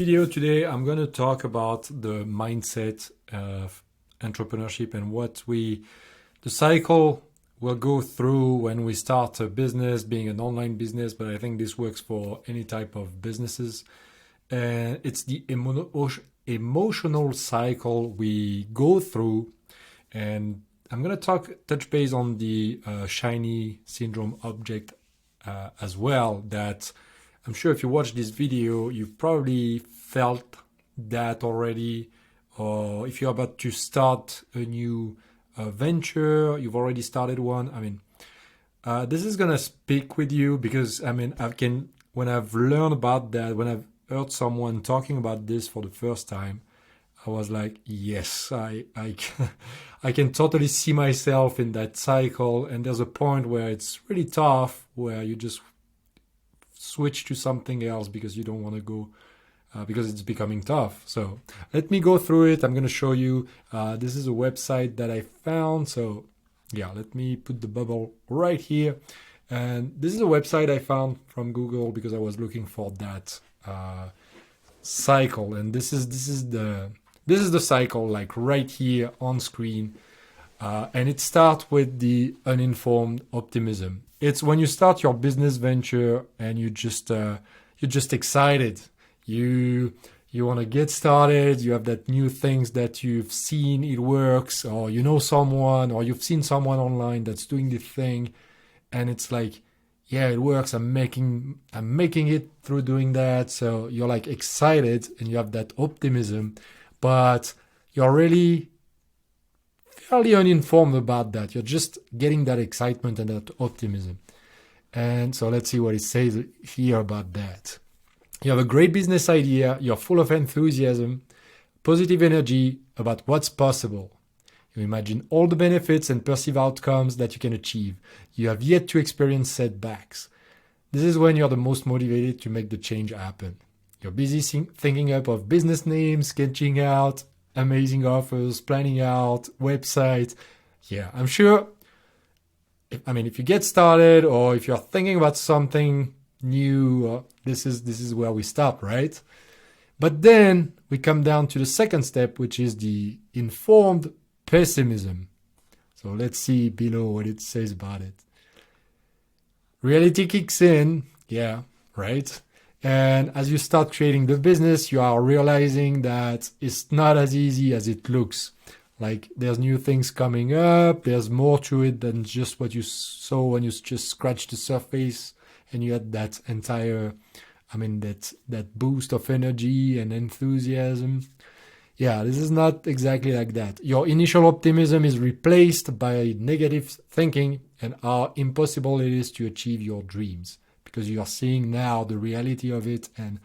video today, I'm going to talk about the mindset of entrepreneurship and the cycle we'll go through when we start a business, being an online business, but I think this works for any type of businesses. And it's the emotional cycle we go through. And I'm going to touch base on the shiny syndrome object as well, that I'm sure if you watch this video, you've probably felt that already. Or if you're about to start a new venture, you've already started one. This is going to speak with you because, when I've learned about that, when I've heard someone talking about this for the first time, I was like, yes, I can totally see myself in that cycle. And there's a point where it's really tough, where you just switch to something else because you don't want to go, because it's becoming tough. So let me go through it. I'm going to show you. This is a website that I found. So yeah, let me put the bubble right here. And this is a website I found from Google because I was looking for that cycle. And this is the cycle, like right here on screen. And it starts with the uninformed optimism. It's when you start your business venture and you're just excited. You want to get started. You have that new things that you've seen it works, or you know someone, or you've seen someone online that's doing the thing, and it's like, yeah, it works. I'm making it through doing that. So you're like excited and you have that optimism, but you're really fairly uninformed about that. You're just getting that excitement and that optimism. And so let's see what it says here about that. You have a great business idea. You're full of enthusiasm, positive energy about what's possible. You imagine all the benefits and perceive outcomes that you can achieve. You have yet to experience setbacks. This is when you're the most motivated to make the change happen. You're busy thinking up of business names, sketching out amazing offers, planning out websites. Yeah, I'm sure. If you get started, or if you're thinking about something new, this is where we stop, right? But then we come down to the second step, which is the informed pessimism. So let's see below what it says about it. Reality kicks in, yeah, right? And as you start creating the business, you are realizing that it's not as easy as it looks. Like there's new things coming up. There's more to it than just what you saw when you just scratched the surface and you had that entire, that boost of energy and enthusiasm. Yeah, this is not exactly like that. Your initial optimism is replaced by negative thinking and how impossible it is to achieve your dreams. Because you are seeing now the reality of it, and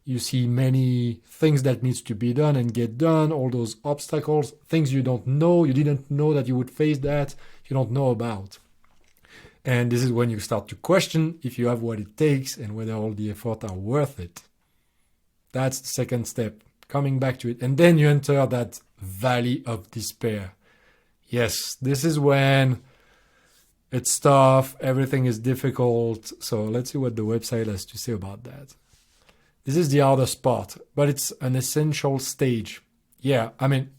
you see many things that needs to be done and get done, all those obstacles, things you don't know, you didn't know that you would face that, you don't know about. And this is when you start to question if you have what it takes and whether all the effort are worth it. That's the second step, coming back to it. And then you enter that valley of despair. Yes, this is when it's tough, everything is difficult. So let's see what the website has to say about that. This is the hardest part, but it's an essential stage. Yeah, and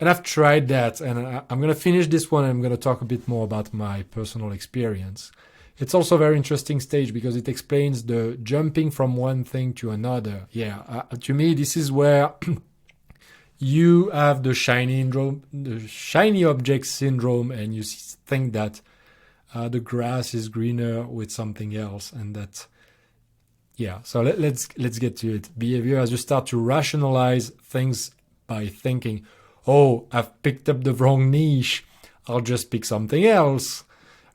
I've tried that, and I'm going to finish this one, and I'm going to talk a bit more about my personal experience. It's also a very interesting stage because it explains the jumping from one thing to another. Yeah, to me, this is where you have the shiny object syndrome, and you think that the grass is greener with something else, and that, yeah. So let's get to it. Behavior, as you start to rationalize things by thinking, oh, I've picked up the wrong niche. I'll just pick something else.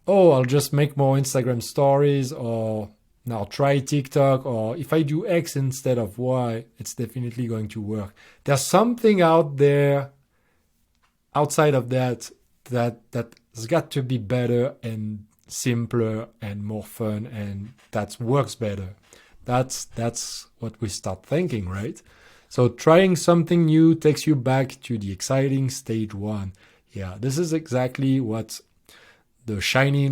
Oh, I'll just make more Instagram stories, or now try TikTok, or if I do X instead of Y, it's definitely going to work. There's something out there outside of that's got to be better and simpler and more fun, and that works better. That's what we start thinking, right? So trying something new takes you back to the exciting stage one. Yeah, this is exactly what the shiny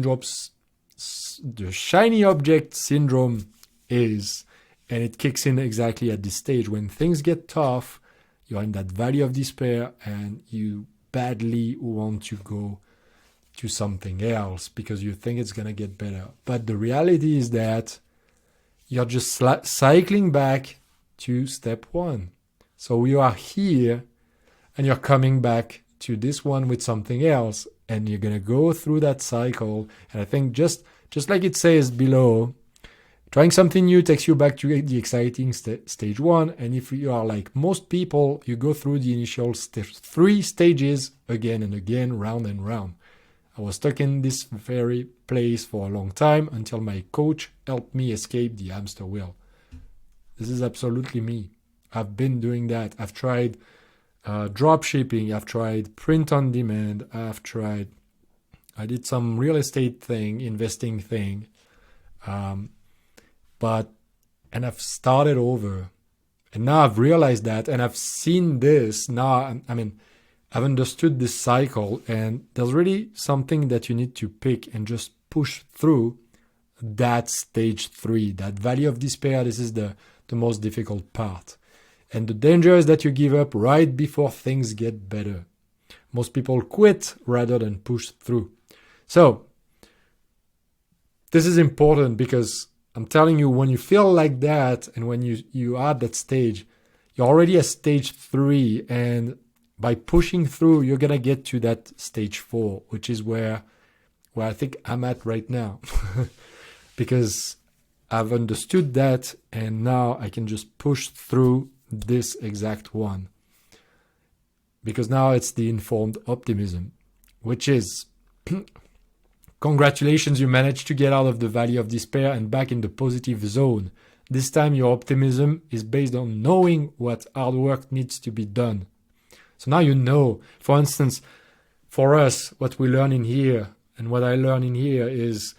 object syndrome is. And it kicks in exactly at this stage. When things get tough, you're in that valley of despair and you badly want to go to something else because you think it's going to get better. But the reality is that you're just cycling back to step one. So you are here and you're coming back to this one with something else, and you're going to go through that cycle. And I think just like it says below, trying something new takes you back to the exciting stage one. And if you are like most people, you go through the initial 3 stages again and again, round and round. I was stuck in this very place for a long time until my coach helped me escape the hamster wheel. This is absolutely me. I've been doing that. I've tried drop shipping. I've tried print on demand. I did some real estate thing, investing thing. And I've started over. And now I've realized that, and I've seen this. Now, I've understood this cycle, and there's really something that you need to pick and just push through that stage 3, that valley of despair. This is the most difficult part. And the danger is that you give up right before things get better. Most people quit rather than push through. So this is important because I'm telling you, when you feel like that and when you are at that stage, you're already at stage 3, and by pushing through, you're going to get to that stage 4, which is where I think I'm at right now. Because I've understood that, and now I can just push through this exact one. Because now it's the informed optimism, which is, congratulations, you managed to get out of the valley of despair and back in the positive zone. This time your optimism is based on knowing what hard work needs to be done. So now you know. For instance, for us, what we learn in here and what I learn in here is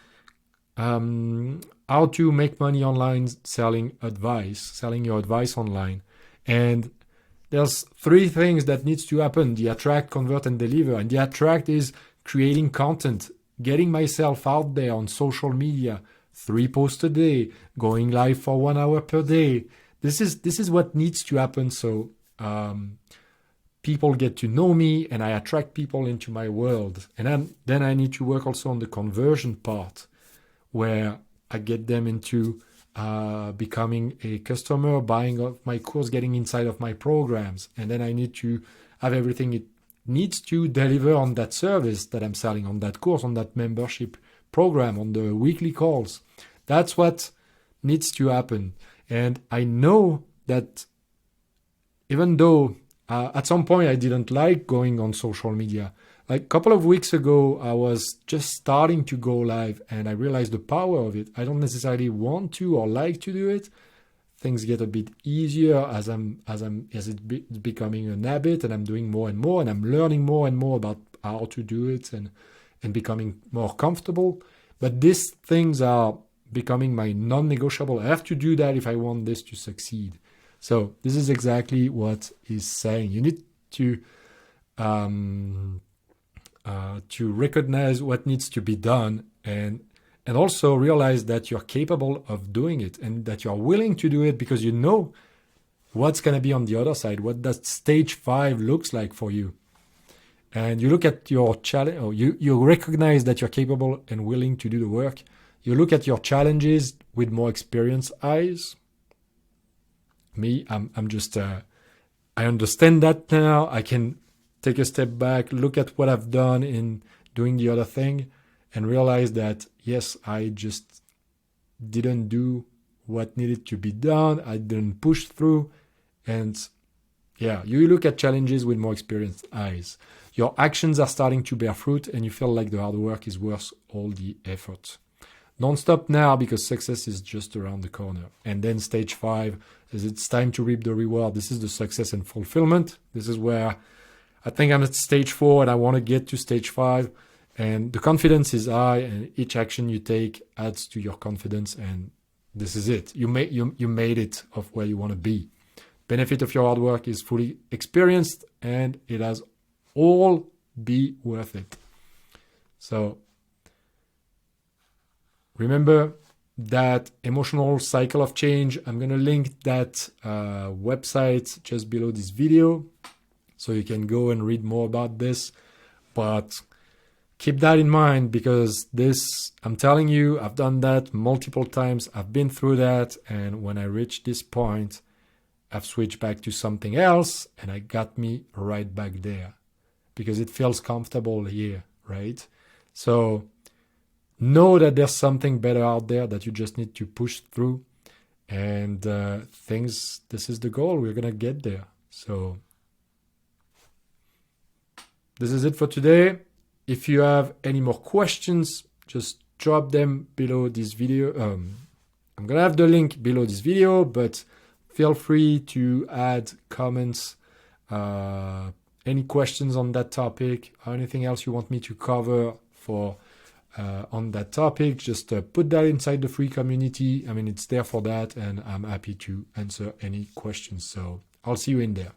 how to make money online selling your advice online. And there's 3 things that needs to happen: the attract, convert, and deliver. And the attract is creating content, getting myself out there on social media, 3 posts a day, going live for 1 hour per day. This is what needs to happen. So people get to know me and I attract people into my world. And then I need to work also on the conversion part, where I get them into becoming a customer, buying of my course, getting inside of my programs. And then I need to have everything it needs to deliver on that service that I'm selling, on that course, on that membership program, on the weekly calls. That's what needs to happen. And I know that even though at some point I didn't like going on social media, like a couple of weeks ago, I was just starting to go live and I realized the power of it. I don't necessarily want to or like to do it. Things get a bit easier as it's becoming a habit, and I'm doing more and more, and I'm learning more and more about how to do it and becoming more comfortable. But these things are becoming my non-negotiable. I have to do that if I want this to succeed. So this is exactly what he's saying. You need to recognize what needs to be done and also realize that you're capable of doing it and that you're willing to do it because you know what's going to be on the other side, what that stage 5 looks like for you. And you look at your challenge, or you recognize that you're capable and willing to do the work. You look at your challenges with more experienced eyes. Me, I'm just, I understand that now. I can take a step back, look at what I've done in doing the other thing, and realize that, yes, I just didn't do what needed to be done. I didn't push through. And yeah, you look at challenges with more experienced eyes. Your actions are starting to bear fruit and you feel like the hard work is worth all the effort. Don't stop now because success is just around the corner. And then stage 5 is it's time to reap the reward. This is the success and fulfillment. This is where I think I'm at stage 4 and I want to get to stage 5. And the confidence is high, and each action you take adds to your confidence. And this is it. You made it of where you want to be. Benefit of your hard work is fully experienced, and it has all be worth it. So remember, that emotional cycle of change. I'm going to link that website just below this video, so you can go and read more about this. But keep that in mind, because this, I'm telling you, I've done that multiple times. I've been through that. And when I reached this point, I've switched back to something else, and it got me right back there because it feels comfortable here, right? So know that there's something better out there that you just need to push through. And this is the goal. We're going to get there. So this is it for today. If you have any more questions, just drop them below this video. I'm going to have the link below this video, but feel free to add comments, any questions on that topic, or anything else you want me to cover for on that topic. Just put that inside the free community. I mean, it's there for that, and I'm happy to answer any questions. So I'll see you in there.